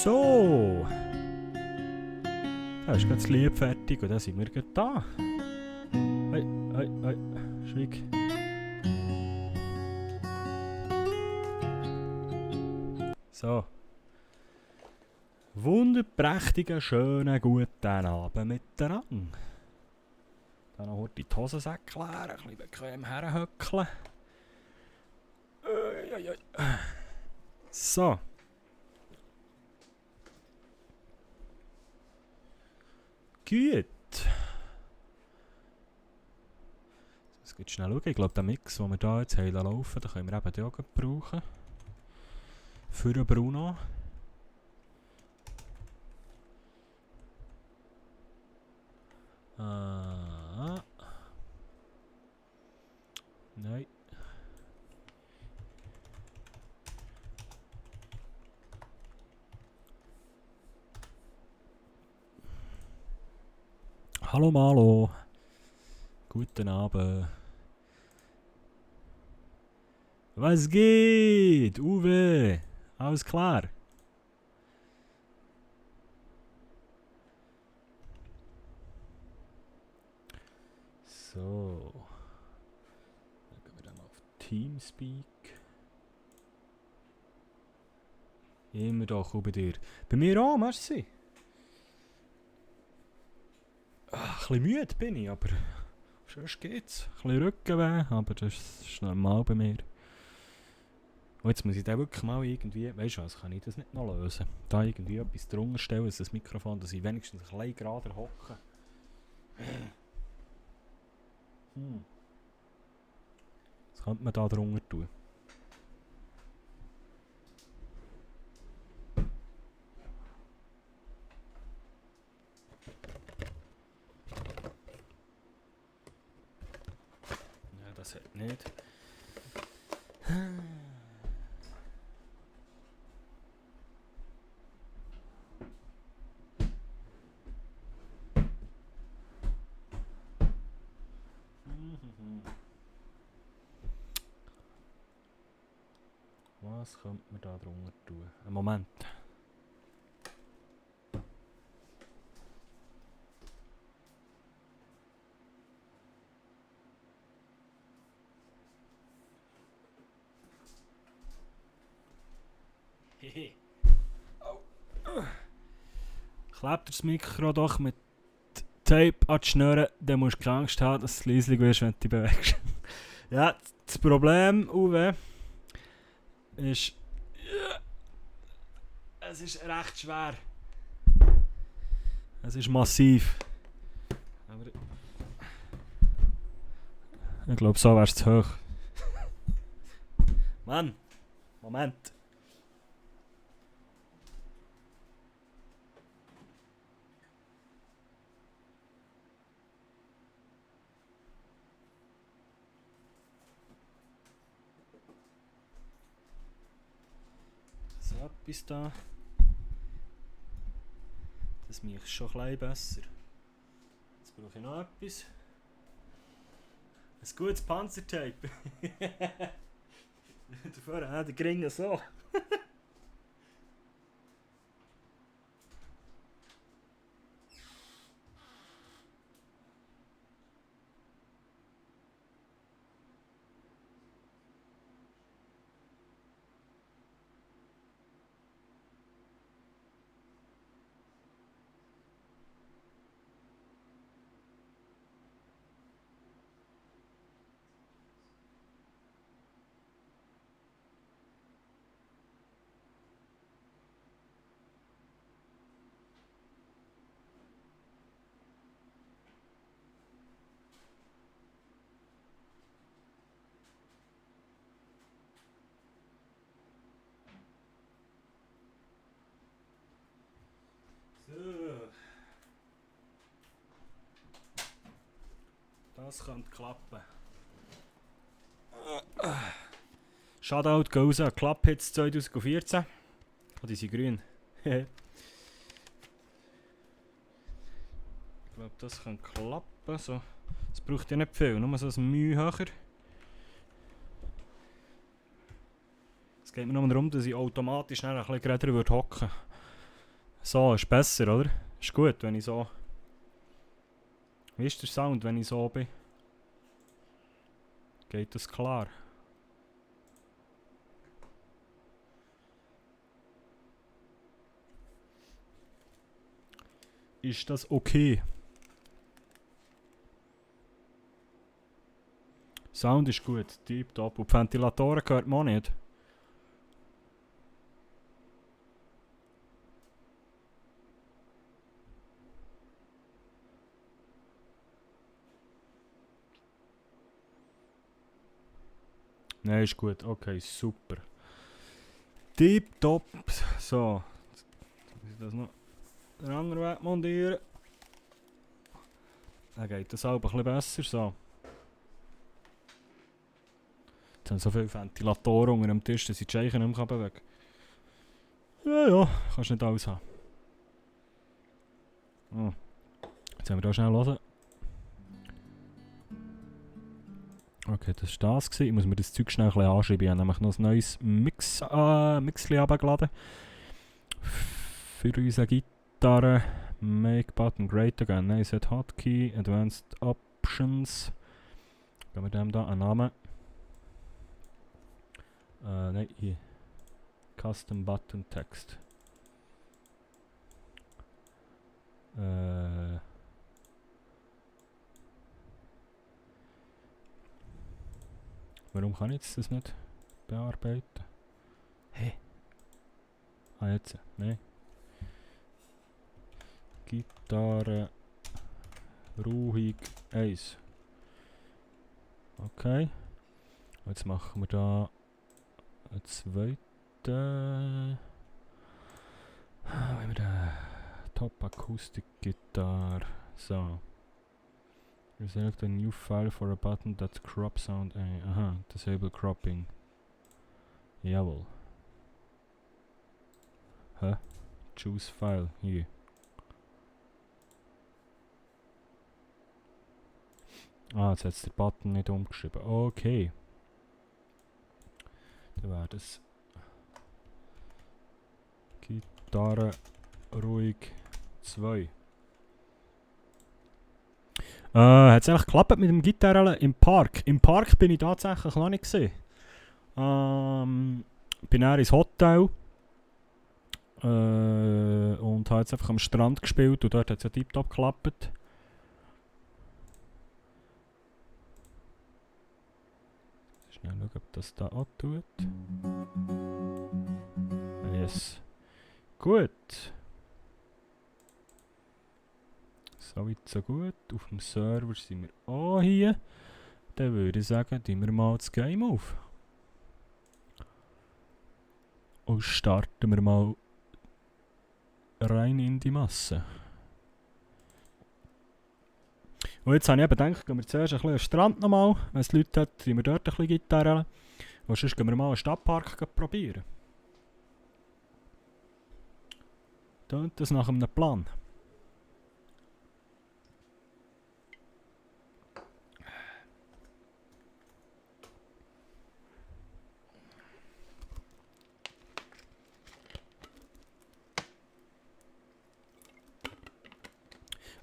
So, da ist gerade das Lied fertig und dann sind wir gerade da. Hey, hey, hey, schwieg. So. Wunderprächtigen, schönen, guten Abend miteinander. Dann noch heute die Hosensäcke leeren, ein bisschen bequem herhöckeln. So. Gut. Jetzt geht schnell schauen. Ich glaube, den Mix, den wir hier jetzt haben laufen, den können wir eben die auch brauchen. Für den Bruno. Nein. Hallo Malo. Guten Abend. Was geht? Uwe. Alles klar? So. Dann gehen wir dann mal auf Teamspeak. Immer doch, auch bei dir. Bei mir auch, merci. Ein bisschen müde bin ich, aber sonst geht's. Ein bisschen Rückenweh, aber das ist normal bei mir. Und jetzt muss ich da wirklich mal irgendwie, weißt du was, kann ich das nicht noch lösen? Da irgendwie etwas drunter stellen, das Mikrofon, dass ich wenigstens ein bisschen gerader hocke. Was könnte man da drunter tun? Ja, das hat nicht. Was könnte man da drunter tun? Einen Moment. Klebt das Mikro doch mit Tape an die Schnüre, dann musst du keine Angst haben, dass es leislich wirst, wenn du dich bewegst. Ja, das Problem, Uwe, ist... Es ist recht schwer. Es ist massiv. Aber ich glaube, so wäre es zu hoch. Mann, Moment. So etwas da. Das mache ich schon ein bisschen besser. Jetzt brauche ich noch etwas. Ein gutes Panzertape. Davor hat der Gringe so. So. Das könnte klappen. Shoutout goes an Clubhits 2014. Oh, die sind grün. Ich glaube, das kann klappen. So. Es braucht ja nicht viel, nur so ein Mühe höher. Es geht mir nur darum, dass ich automatisch schnell ein bisschen gerade hocken würde. So, ist besser, oder? Ist gut, wenn ich so... Wie ist der Sound, wenn ich so bin? Geht das klar? Ist das okay? Sound ist gut, tipptopp. Und die Ventilatoren hört man auch nicht. Nein, ist gut. Okay, super. Tipptopp. So. Jetzt muss ich das noch den anderen Weg montieren. Dann geht das auch ein bisschen besser. So. Jetzt haben so viele Ventilatoren unter dem Tisch, dass ich die Scheiche nicht mehr bewegen kann. Ja, ja, kannst nicht alles haben. Oh. Jetzt haben wir hier schnell hören. Okay, das war das. Ich muss mir das Zeug schnell ein bisschen anschreiben. Ich habe nämlich noch ein neues Mixli runtergeladen. Für unsere Gitarre. Make button great again. Nein, set Hotkey. Advanced Options. Geben wir dem da einen Namen. Nein, hier. Custom Button Text. Warum kann ich das nicht bearbeiten? Ah, jetzt. Nein. Gitarre. Ruhig 1. Okay. Jetzt machen wir da einen zweiten. Wie haben wir den? Top Acoustic Guitar. So. You select a new file for a button that crop sound. Aha, disable cropping. Jawohl. Hä? Choose file. Hier. Ah, jetzt hat es der Button nicht umgeschrieben. Okay. Dann wäre das Gitarre ruhig 2. Hat es eigentlich geklappt mit dem Gitarre im Park? Im Park bin ich tatsächlich noch nicht gesehen. Bin dann ins Hotel und habe jetzt einfach am Strand gespielt und dort hat es ja tiptop geklappt. Schnell schauen, ob das da auch tut. Yes. Gut. So weit, so gut. Auf dem Server sind wir auch hier. Dann würde ich sagen, tun wir mal das Game auf. Und starten wir mal rein in die Masse. Und jetzt habe ich eben gedacht, gehen wir zuerst ein bisschen an den Strand nochmal. Wenn es Leute hat, tun wir dort ein bisschen Gitarre. Und sonst gehen wir mal einen Stadtpark probieren. Tönt das nach einem Plan?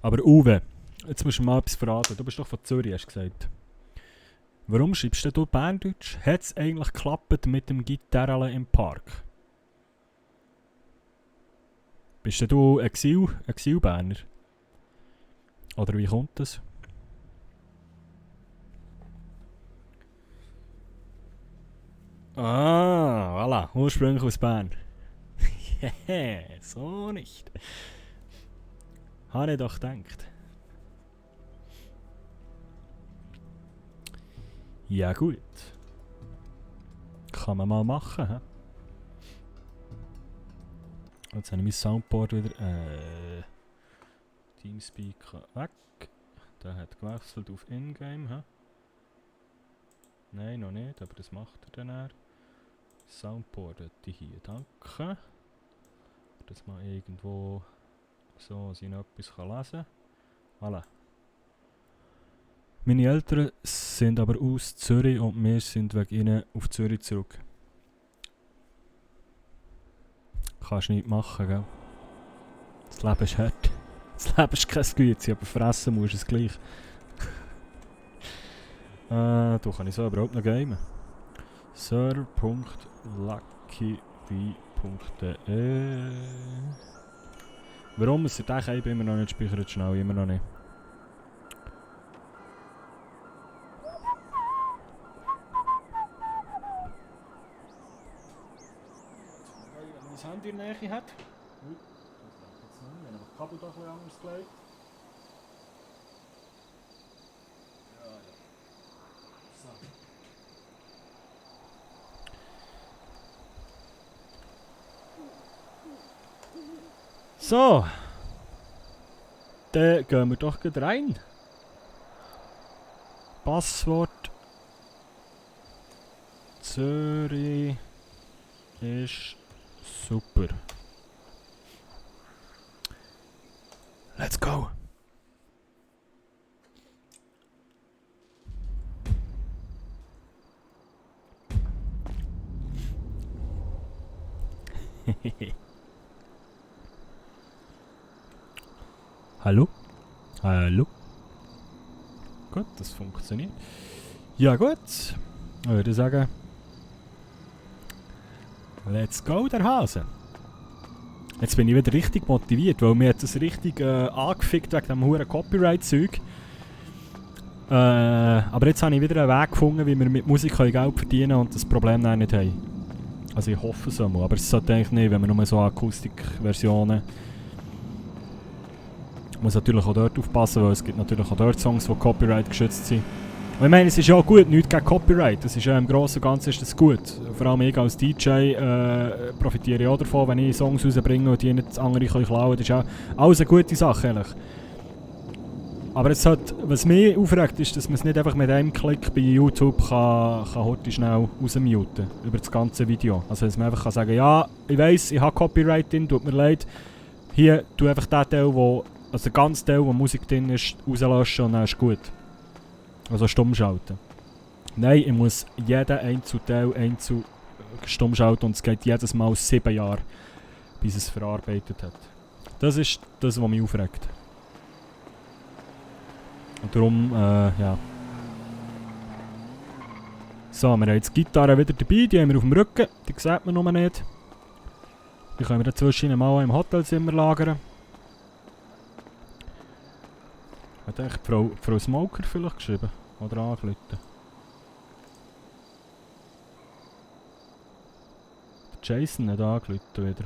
Aber Uwe, jetzt musst du mir mal etwas verraten. Du bist doch von Zürich, hast du gesagt. Warum schreibst du Berndeutsch? Hat es eigentlich geklappt mit dem Gitarre im Park? Bist du Exil-Berner? Oder wie kommt das? Ah, voilà, ursprünglich aus Bern. Hehe, so nicht. Habe ich doch gedacht. Ja gut. Kann man mal machen, hä? Jetzt habe ich mein Soundboard wieder. Teamspeaker weg. Der hat gewechselt auf Ingame, hä? Nein, noch nicht, aber das macht er dann eher. Soundboard die hier, danke. Dass man irgendwo so sie noch etwas lesen kann. Voilà. Meine Eltern sind aber aus Zürich und wir sind wegen ihnen auf Zürich zurück. Kannst nicht machen, gell? Das Leben ist hart. Das Leben ist kein Güte, aber fressen musst du es gleich. Du kann ich so überhaupt noch gamen. server.luckyv.de. Warum es der Cape immer noch nicht speichert, schnell, immer noch nicht. Wenn man das Handy in der Nähe hat. Ui, das läuft jetzt nicht. Wir haben das Kabel doch ein bisschen anders gelegt. Ja, ja. So. So. Dann gehen wir doch gleich rein. Passwort Zürich ist super. Let's go. Hallo? Hallo? Gut, das funktioniert. Ja gut, ich würde sagen, let's go, der Hase. Jetzt bin ich wieder richtig motiviert, weil mir hat das richtig angefickt wegen dem huren Copyright-Zeug. Aber jetzt habe ich wieder einen Weg gefunden, wie wir mit Musik Geld verdienen können und das Problem nicht haben. Also ich hoffe es einmal, aber es sollte eigentlich nicht, wenn man nur so Akustikversionen. Man muss natürlich auch dort aufpassen, weil es gibt natürlich auch dort Songs, die Copyright geschützt sind. Und ich meine, es ist ja auch gut, nichts gegen Copyright. Das ist ja im Großen und Ganzen ist das gut. Vor allem ich als DJ profitiere auch davon, wenn ich Songs rausbringe und die nicht andere klauen können. Das ist ja alles eine gute Sache, ehrlich. Aber es hat, was mich aufregt, ist, dass man es nicht einfach mit einem Klick bei YouTube kann heute schnell rausmuten über das ganze Video. Also dass man einfach kann sagen, ja, ich weiss, ich habe Copyright drin, tut mir leid. Hier, tu einfach den Teil, also der ganze Teil, wo Musik drin ist, rauslöschen und dann ist gut. Also stumm schalten. Nein, ich muss jeden Einzelteil stumm schalten und es geht jedes Mal 7 Jahre, bis es verarbeitet hat. Das ist das, was mich aufregt. Und darum, ja. So, wir haben jetzt die Gitarre wieder dabei, die haben wir auf dem Rücken, die sieht man noch nicht. Die können wir dazwischen mal im Hotelzimmer lagern. Hat echt Frau Smoker vielleicht geschrieben? Oder angerufen? Jason hat angerufen wieder.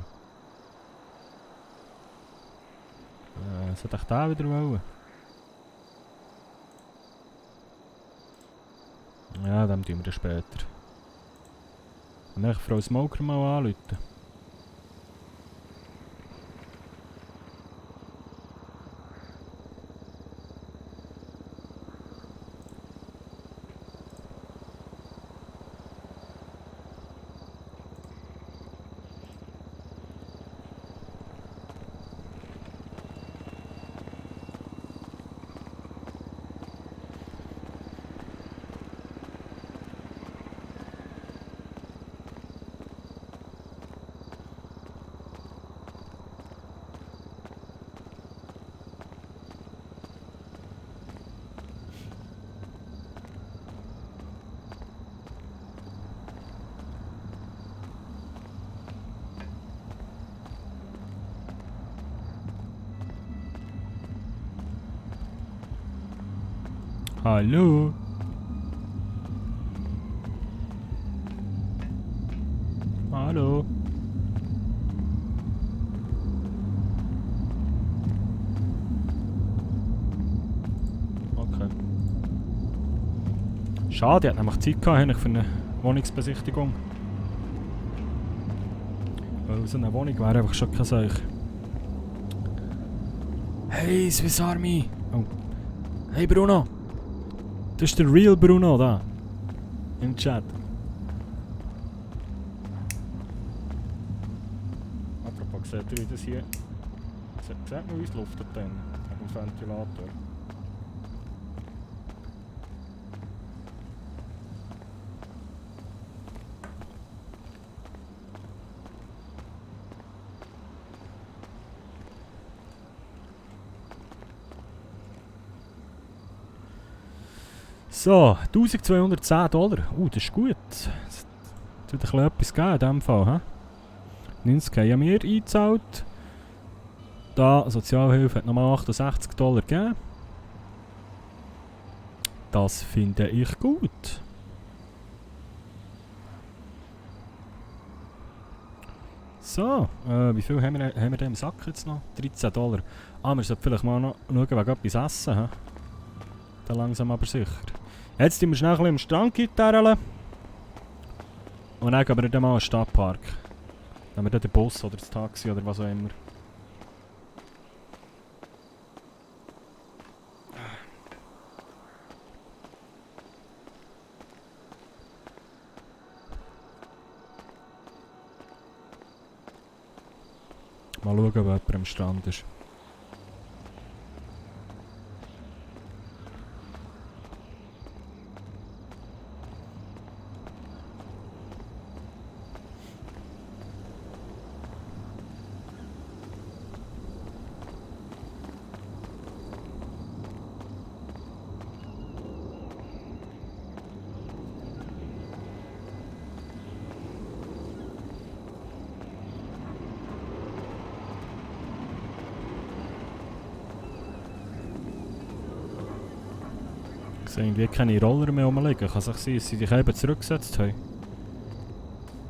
Sollte ich den wieder wollen? Ja, dann tun wir das später. Dann ich Frau Smoker mal anrufen. Hallo? Hallo? Okay. Schade, ich hatte nämlich Zeit gehabt für eine Wohnungsbesichtigung. Weil so eine Wohnung wäre einfach schon kein Seich. Hey, Swiss Army! Oh. Hey Bruno! Das ist der Real Bruno da. Im Chat. Apropos, seht ihr, wie das hier... Seht man, wie es luftet dann? Mit dem Ventilator. So, $1210. Das ist gut. Das wird ein bisschen etwas geben in diesem Fall. 90 haben wir eingezahlt. Da Sozialhilfe hat nochmal $68 gegeben. Das finde ich gut. So, wie viel haben wir denn im Sack jetzt noch? $13. Ah, wir sollten vielleicht mal noch schauen, wegen etwas essen. Dann langsam aber sicher. Jetzt tun wir schnell ein bisschen am Strand gitarren. Und dann gehen wir dann mal in den Stadtpark. Dann haben wir dann den Bus oder das Taxi oder was auch immer. Mal schauen, ob jemand am Strand ist. Es sind irgendwie keine Roller mehr rumliegen. Kann es sein, dass sie dich eben zurückgesetzt haben?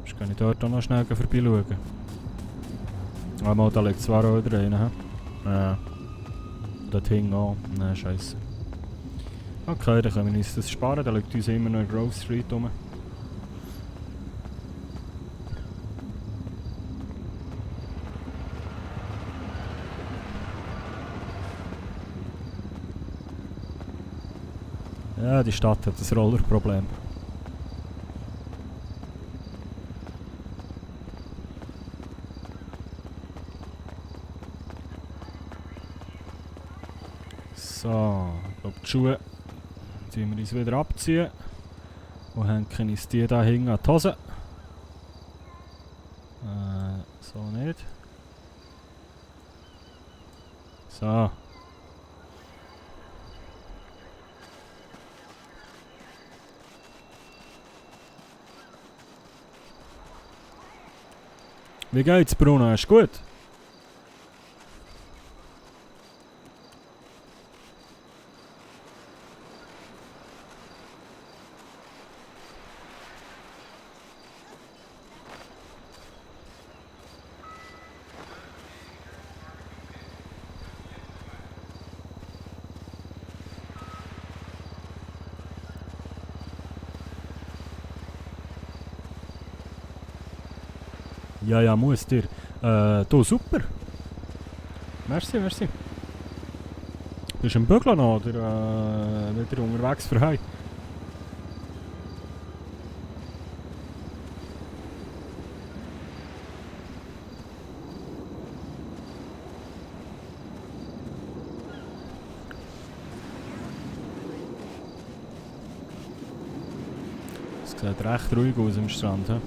Sonst kann ich dort auch noch schnell vorbeischauen. Ah, mal, da liegt zwar auch wieder einer. Ja. Dort hinten auch. Nein, scheiße. Okay, dann können wir uns das sparen. Da liegt uns immer noch in Grove Street rum. Ja, die Stadt hat ein Rollerproblem. So, ich glaube die Schuhe ziehen wir uns wieder abziehen. Und hängen uns die da hinten an die Hose. So nicht. So. Wie geht's, Bruno? Ist gut? Ja, ja, muss dir. Du, super. Merci, merci. Bist du im Bügeln noch oder wieder unterwegs für heute? Es sieht recht ruhig aus am Strand. He?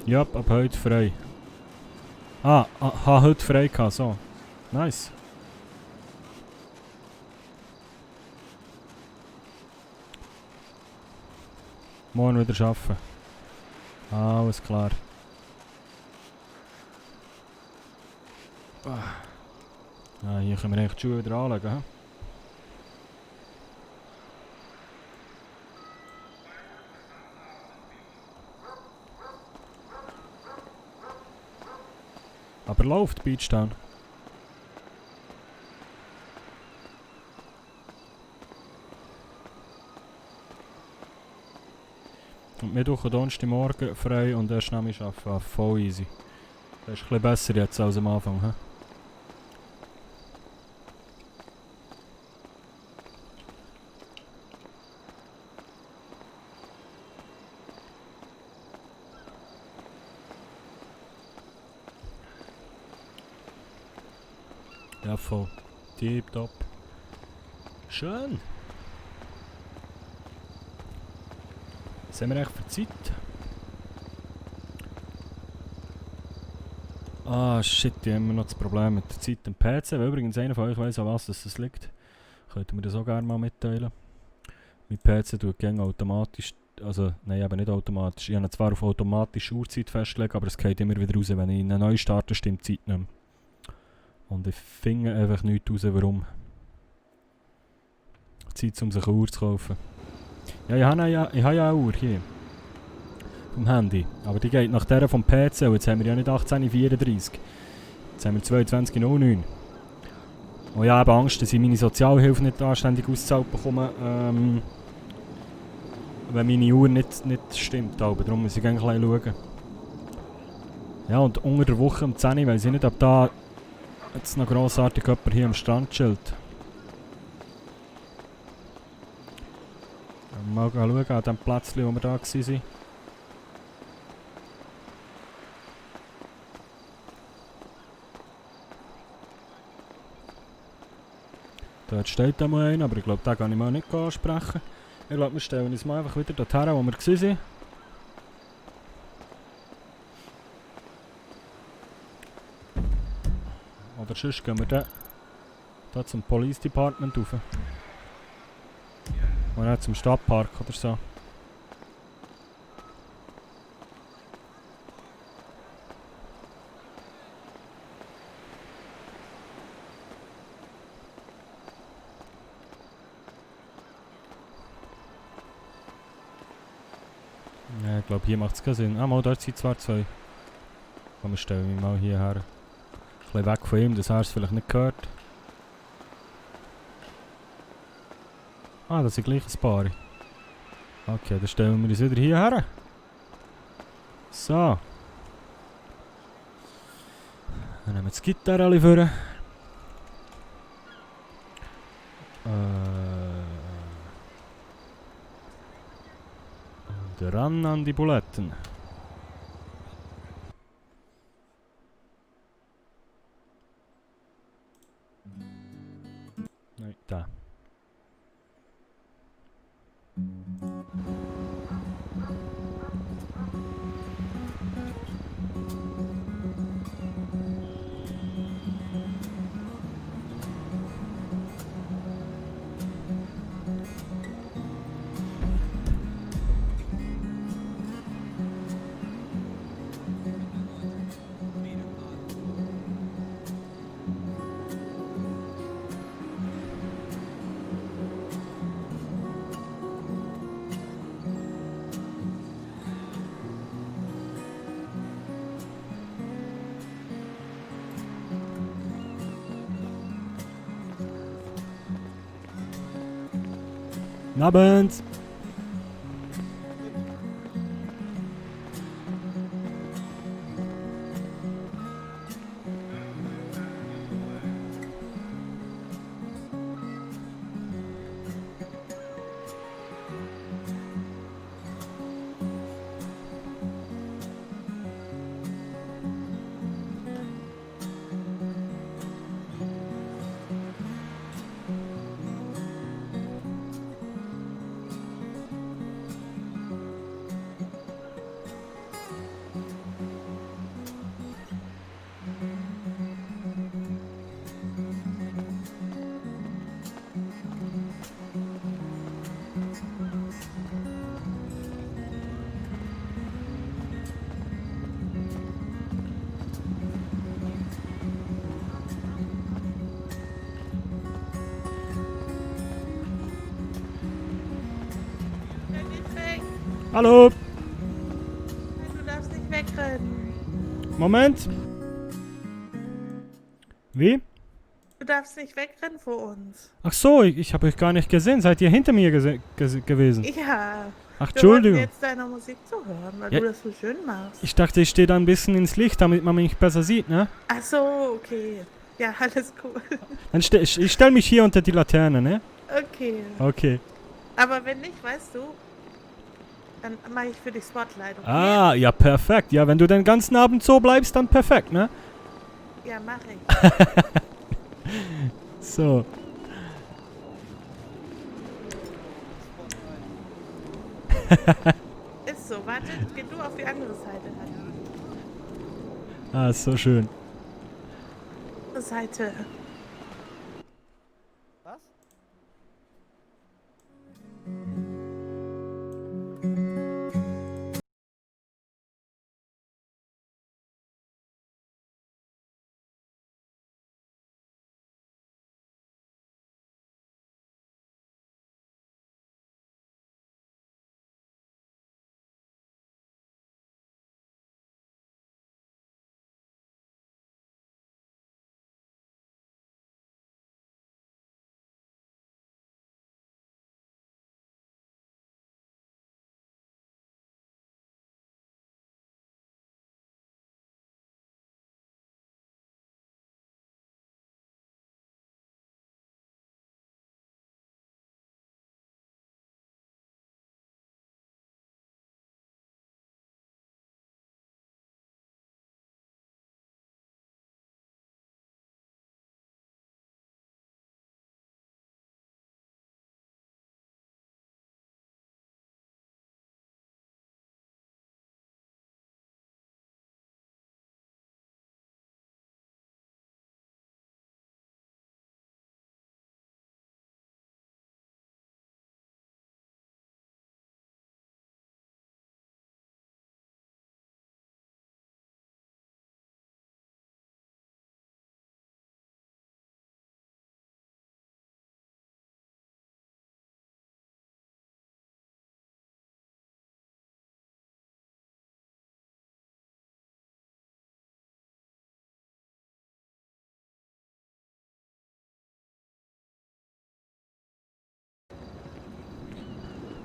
Ja, ab heute frei. Heute frei gehabt, so. Nice. Morgen wieder arbeiten. Alles klar. Ah, hier können wir echt die Schuhe wieder anlegen. He? Aber läuft Beachtown. Und Mittwoch und Donnerstagmorgen frei und erst nämlich arbeiten. Voll easy. Das ist ein bisschen besser jetzt als am Anfang. He? Ja, voll. Tipptopp. Schön. Was haben wir echt für Zeit? Ah, shit, die haben immer noch das Problem mit der Zeit am PC. Wenn übrigens einer von euch weiss, an was das liegt, könnt ihr mir das auch gerne mal mitteilen. Mein PC tut gerne automatisch, also nein, eben nicht automatisch. Ich habe ihn zwar auf automatische Uhrzeit festgelegt, aber es geht immer wieder raus. Wenn ich ihn neu starte, stimmt die Zeit nicht mehr. Und ich finde einfach nicht raus, warum. Zeit, um sich eine Uhr zu kaufen. Ja, ich habe ja eine Uhr hier. Vom Handy. Aber die geht nach der vom PC. Und jetzt haben wir ja nicht 18:34. Jetzt haben wir 22:09. Und ich habe Angst, dass ich meine Sozialhilfe nicht anständig ausgezahlt bekomme, wenn meine Uhr nicht stimmt. Aber darum muss ich eigentlich schauen. Ja, und unter der Woche um 10 Uhr weiss ich nicht, ob da jetzt noch grossartig jemand hier am Strand chillt. Mal schauen an dem Plätzchen, wo wir da waren. Dort steht einmal einer, aber ich glaube, den kann ich mal nicht ansprechen. Ich glaube, wir stellen uns mal einfach wieder dorthin, wo wir waren. Oder sonst gehen wir dann da zum Police Department rauf. Oder zum Stadtpark oder so. glaube, hier macht es keinen Sinn. Ah, mal, dort sind zwar zwei. Komm, wir stellen mich mal hierher. Ein bisschen weg von ihm, dass er es vielleicht nicht gehört. Ah, das ist gleich ein Paar. Okay, dann stellen wir uns wieder hierher. So. Dann nehmen wir das Gitarre vor. Und ran an die Buletten. Nein, da. Guten Abend! Nicht weg. Hallo! Du darfst nicht wegrennen. Moment! Wie? Du darfst nicht wegrennen vor uns. Ach so, ich habe euch gar nicht gesehen. Seid ihr hinter mir gewesen? Ja. Ach, Wir wollten Entschuldigung. jetzt deiner Musik zuhören, weil Ja. du das so schön machst. Ich dachte, ich stehe da ein bisschen ins Licht, damit man mich besser sieht, ne? Ach so, okay. Ja, alles cool. Dann ich stell mich hier unter die Laterne, ne? Okay. Okay. Aber wenn nicht, weißt du, dann mache ich für dich Spotlight, okay? Ah, ja, perfekt. Ja, wenn du den ganzen Abend so bleibst, dann perfekt, ne? Ja, mache ich. So. Ist so, warte, geh du auf die andere Seite. Ah, ist so schön. Seite.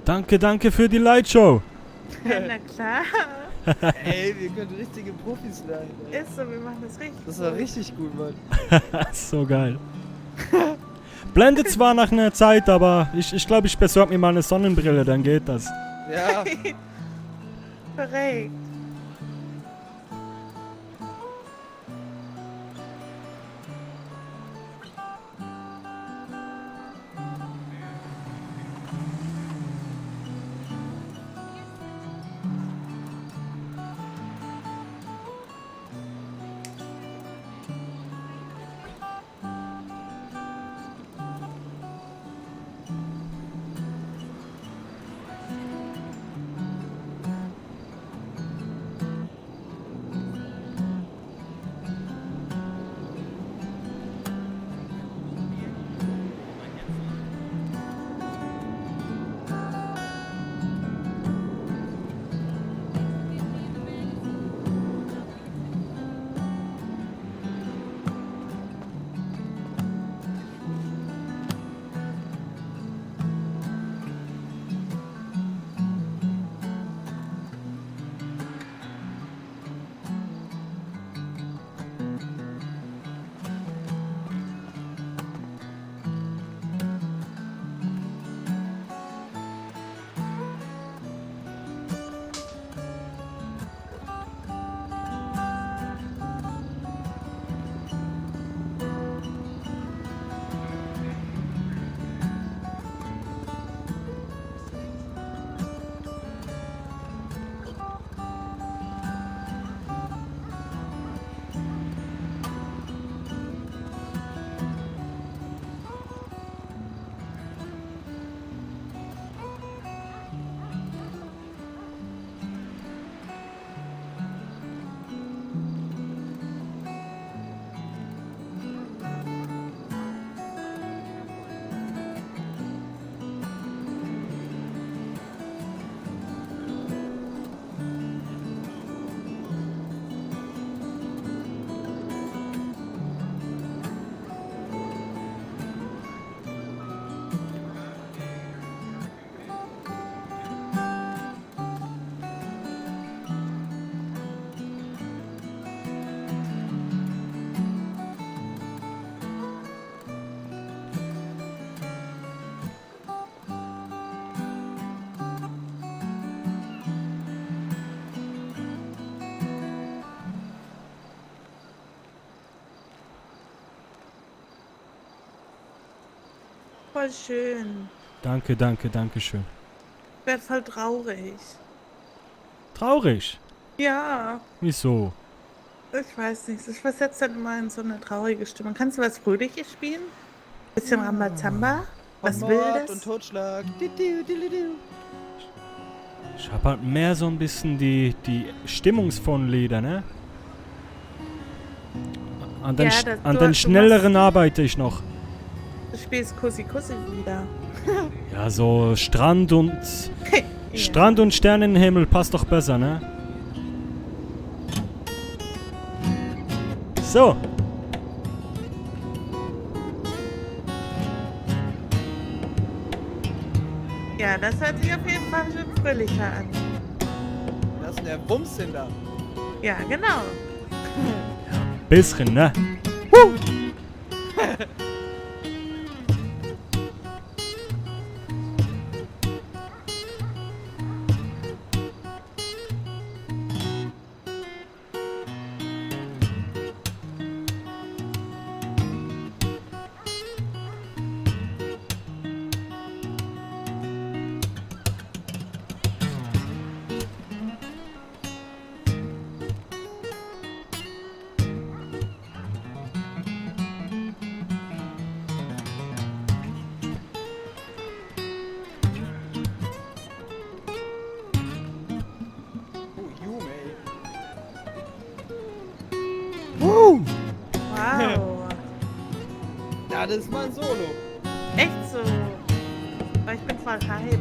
Danke für die Lightshow. Na klar. Ey, wir können richtige Profis sein. Ey. Ist so, wir machen das richtig. Das war richtig gut, Mann. So geil. Blendet zwar nach einer Zeit, aber ich glaube, ich besorge mir mal eine Sonnenbrille, dann geht das. Ja. Korrekt. Voll schön. Danke schön. Ich werd voll traurig. Traurig? Ja, Wieso? ich weiß nicht. Ich versetze dann immer in so eine traurige Stimmung. Kannst du was Fröhliches spielen? Bisschen Rambazamba? Was Mord und Wildes? Totschlag. Ich hab halt mehr so ein bisschen die stimmungsvollen Lieder, ne? An den, Ja, an den schnelleren arbeite ich noch. Du spielst Kussi Kussi wieder. Ja, so Strand und Ja. Strand und Sternenhimmel passt doch besser, ne? So. Ja, das hört sich auf jeden Fall schon fröhlicher an. Das ist der Bums denn da. Ja, genau. Bisschen, ne? Oh, Junge, ey. Wow. Ja, das ist mal ein Solo. Echt so. Aber ich bin voll hyped.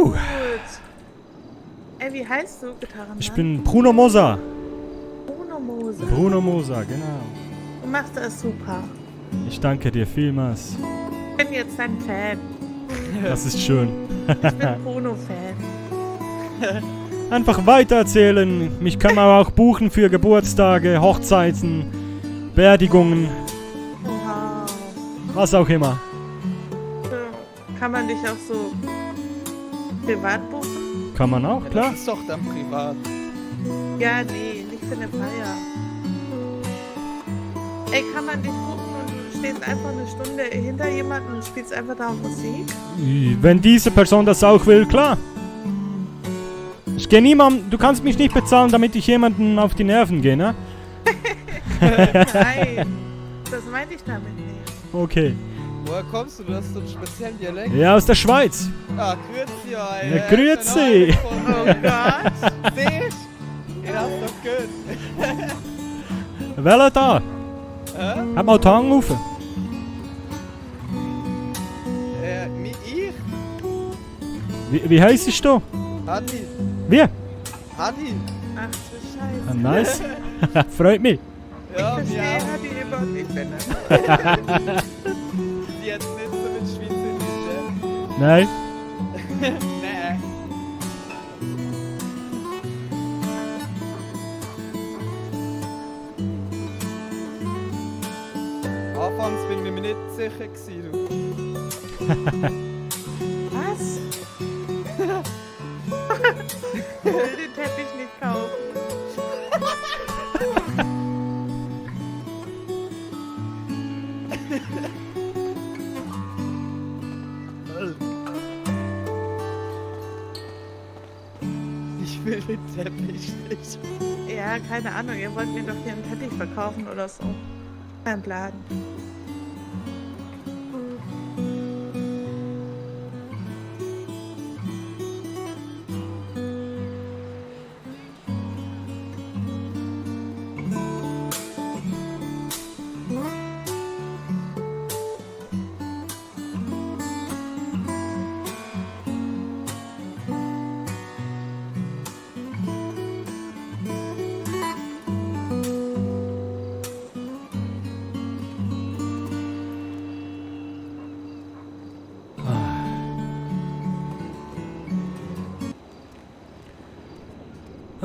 Gut. Ey, wie heißt du, Gitarrenmann? Ich bin Bruno Moser. Bruno Mose. Bruno Moser, genau. Du machst das super. Ich danke dir vielmals. Ich bin jetzt dein Fan. Das ist schön. Ich bin Bruno-Fan. Einfach weitererzählen. Mich kann man auch buchen für Geburtstage, Hochzeiten, Beerdigungen, Wow. was auch immer. So, kann man dich auch so privat buchen? Kann man auch, Ja, klar. das ist doch dann privat. Ja, nee, nicht für eine Feier. Ey, kann man dich buchen und du stehst einfach eine Stunde hinter jemandem und spielst einfach da Musik? Wenn diese Person das auch will, klar. Ich gehe niemandem, du kannst mich nicht bezahlen, damit ich jemanden auf die Nerven gehe, ne? Nein, das meinte ich damit nicht. Okay. Woher kommst du? Du hast so einen speziellen Dialekt. Ja, aus der Schweiz. Ah, grüezi, Ja, Alter. grüezi. Oh Gott. Siehst? Ihr habt doch gehört. Welcher da? Hä? Hat mal die Hang rauf. Ich? Wie heisst du? Hadi. Wie? Hadi. Ach du Scheiße. Ah, nice. Freut mich. Ja, Ich verstehe ja. Hadi überhaupt nicht, wenn er... Die jetzt nicht so mit Schweizerdeutsch. Nein. Nee. Anfangs bin ich mir nicht sicher gewesen, du. Was? Ich will den Teppich nicht kaufen. Ich will den Teppich nicht. Ja, keine Ahnung, ihr wollt mir doch hier einen Teppich verkaufen oder so. Kein Plan.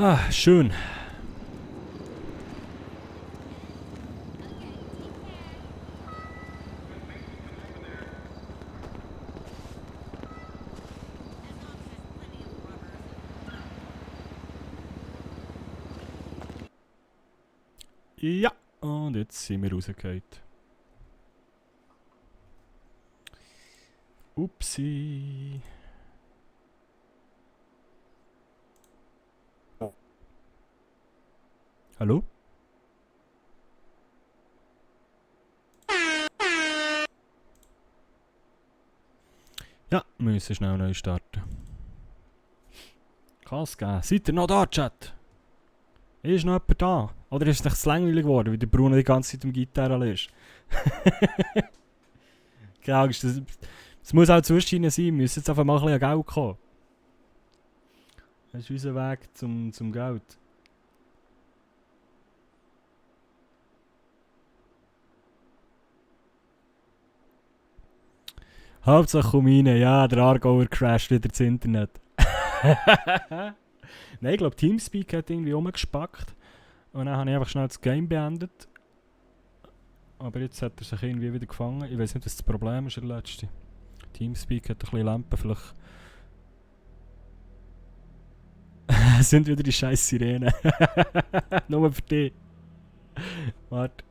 Ah, schön. Ja, und jetzt sind wir rausgefallen. Upsi. Hallo? Ja, wir müssen schnell neu starten. Kann es geben. Seid ihr noch da, Chat? Ist noch jemand da? Oder ist es echt zu langweilig geworden, wie der Bruno die ganze Zeit am Gitarre ist? Keine Angst, das muss auch zwischendrin sein. Wir müssen jetzt einfach mal ein bisschen an Geld kommen. Das ist unser Weg zum Geld. Hauptsache komm rein. Ja, der Aargauer crasht wieder das Internet. Nein, ich glaube Teamspeak hat irgendwie rumgespackt. Und dann habe ich einfach schnell das Game beendet. Aber jetzt hat er sich irgendwie wieder gefangen. Ich weiß nicht, was das Problem ist, der letzte. Teamspeak hat ein bisschen Lampen, vielleicht... Es sind wieder die scheiß Sirenen. Nur für dich. Warte.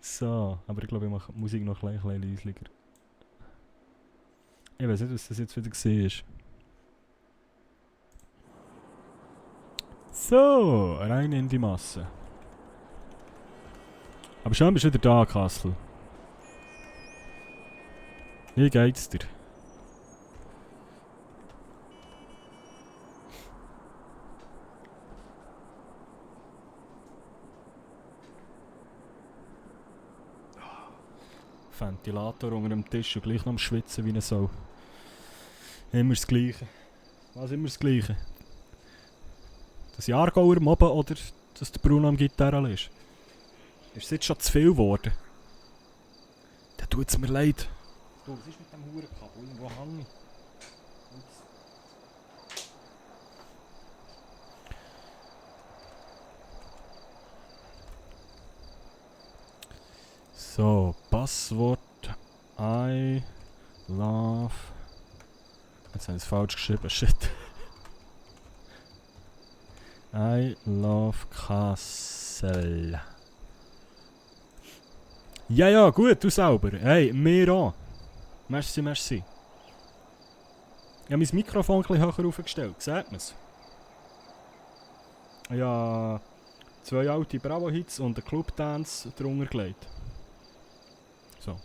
So, aber ich glaube, ich mache die Musik noch ein bisschen leislicher. Ich weiß nicht, was das jetzt wieder gesehen ist. So, rein in die Masse. Aber schon bist du wieder da, Kassel. Wie geht's dir? Ventilator unter dem Tisch und gleich noch am Schwitzen wie eine Sau. Immer das Gleiche. Was immer das Gleiche? Das Jahrgauer mobben oder dass der Bruno am Gitarre ist? Ist es jetzt schon zu viel geworden? Dann tut es mir leid. Du, was ist mit dem Hurenkabel? Irgendwo hänge ich. So, Passwort I love. Jetzt habe ich es falsch geschrieben, shit. I love Kassel. Ja, gut, du sauber. Hey, mir auch. Merci, merci. Ich habe mein Mikrofon ein bisschen höher aufgestellt, sieht man es? Ich habe 2 alte Bravo-Hits und einen Club-Dance drunter gelegt. So.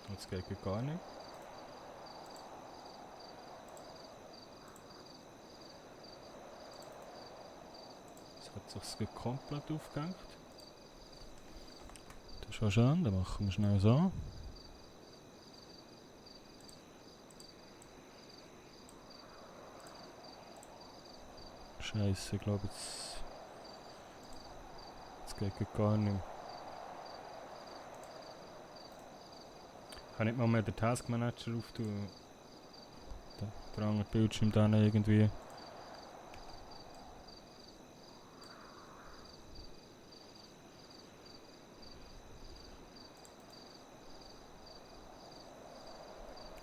Jetzt geht gar nicht. Jetzt hat sich komplett aufgehängt. Das ist schon schön, dann machen wir schnell so. Scheiße, ich glaube jetzt geht gar nicht mehr. Ich kann nicht mal mehr den Task Manager auftun. Der andere Bildschirm dann irgendwie.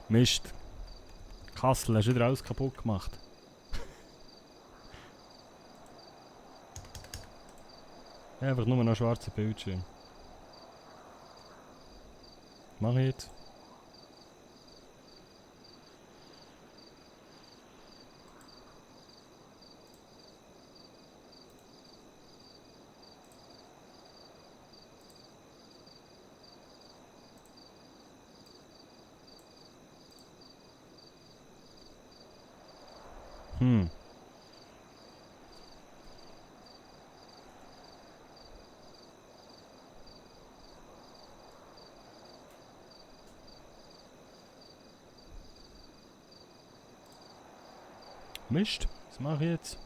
Mist. Kassel, hast du wieder alles kaputt gemacht? Einfach nur noch schwarze Bildschirm. Mach ich jetzt? Mist, was mache ich jetzt?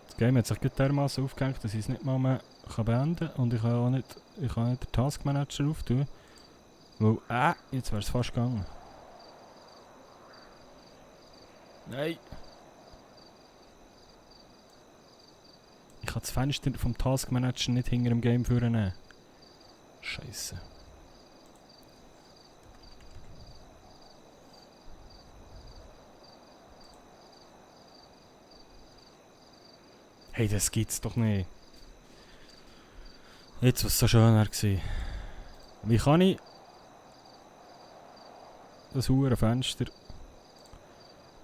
Das Game hat sich dermaßen aufgehängt, dass ich es nicht mal mehr beenden kann und ich kann auch nicht, den Task Manager auftun. Weil, jetzt wäre es fast gegangen. Nein! Ich kann das Fenster vom Task Manager nicht hinter dem Game führen. Scheiße. Hey, das gibt's doch nicht. Jetzt, was so schön war. Wie kann ich das hure Fenster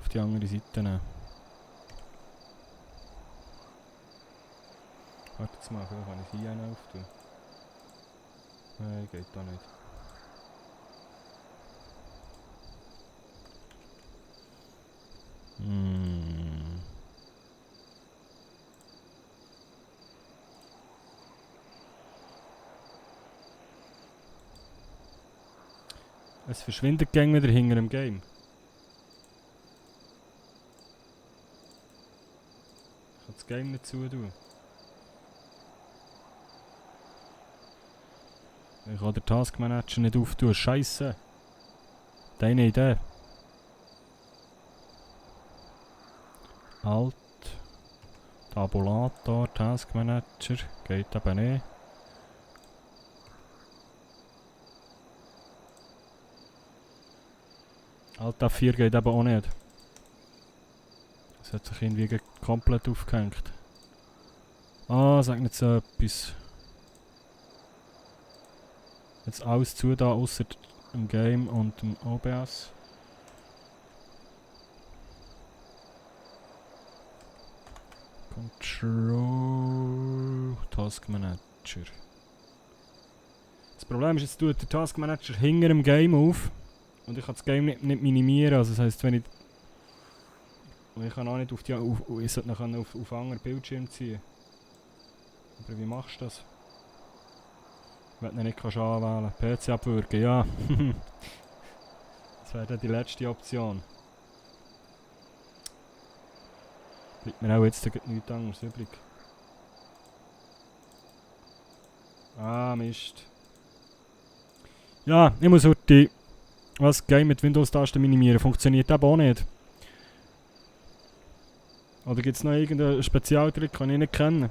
auf die andere Seite nehmen? Warte jetzt mal, vielleicht kann ich es hier auftun. Nein, geht da nicht. Es verschwindet gäng wieder hinter dem Game. Ich kann das Game nicht zutun. Ich kann den Task Manager nicht auftun. Scheiße. Deine Idee. Alt. Tabulator, Task Manager. Geht eben nicht. Alt F4 geht eben auch nicht. Es hat sich irgendwie komplett aufgehängt. Ah, sag nicht so etwas. Jetzt alles zu da, außer dem Game und dem OBS. Control Task Manager. Das Problem ist, jetzt tut der Task Manager hinter dem Game auf und ich kann das Game nicht minimieren. Also das heisst, wenn ich kann auch nicht auf die ich sollte noch auf anderen Bildschirm ziehen. Aber wie machst du das? Wenn du nicht anwählen kannst. PC abwürgen, ja. Das wäre dann die letzte Option. Bleibt mir auch jetzt nichts anderes übrig. Ah, Mist. Ja, ich muss heute was Game mit Windows-Tasten minimieren. Funktioniert aber auch nicht. Oder gibt es noch irgendeinen Spezialtrick, den ich nicht kenne?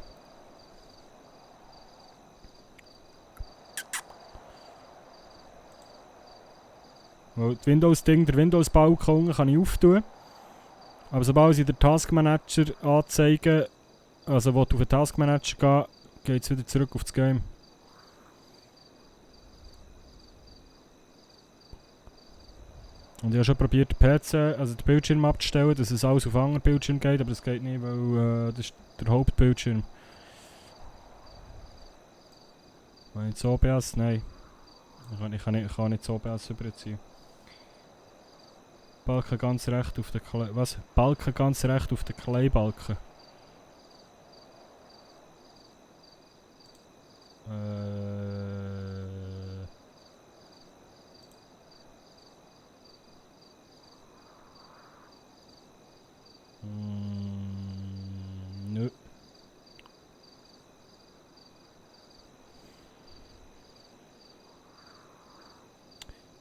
Weil das Windows-Ding, der Windows-Balkon kann ich auftun. Aber sobald ich den Task Manager anzeige, also wo du auf den Task Manager gehst, geht es wieder zurück auf das Game. Und ich habe schon probiert, den PC, also den Bildschirm abzustellen, dass es alles auf einen anderen Bildschirm geht, aber das geht nicht, weil das ist der Hauptbildschirm. Wenn ich das OBS, nein. Ich kann nicht das OBS überziehen. Balken ganz recht auf den Klei... Was? Balken ganz recht auf den Kleinbalken. Nö.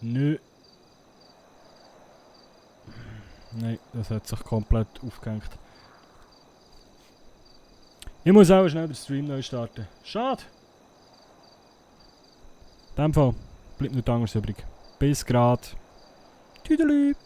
Nö. Nein, das hat sich komplett aufgehängt. Ich muss auch schnell den Stream neu starten. Schade! In dem Fall bleibt nur anderes übrig. Bis grad. Tüdelü!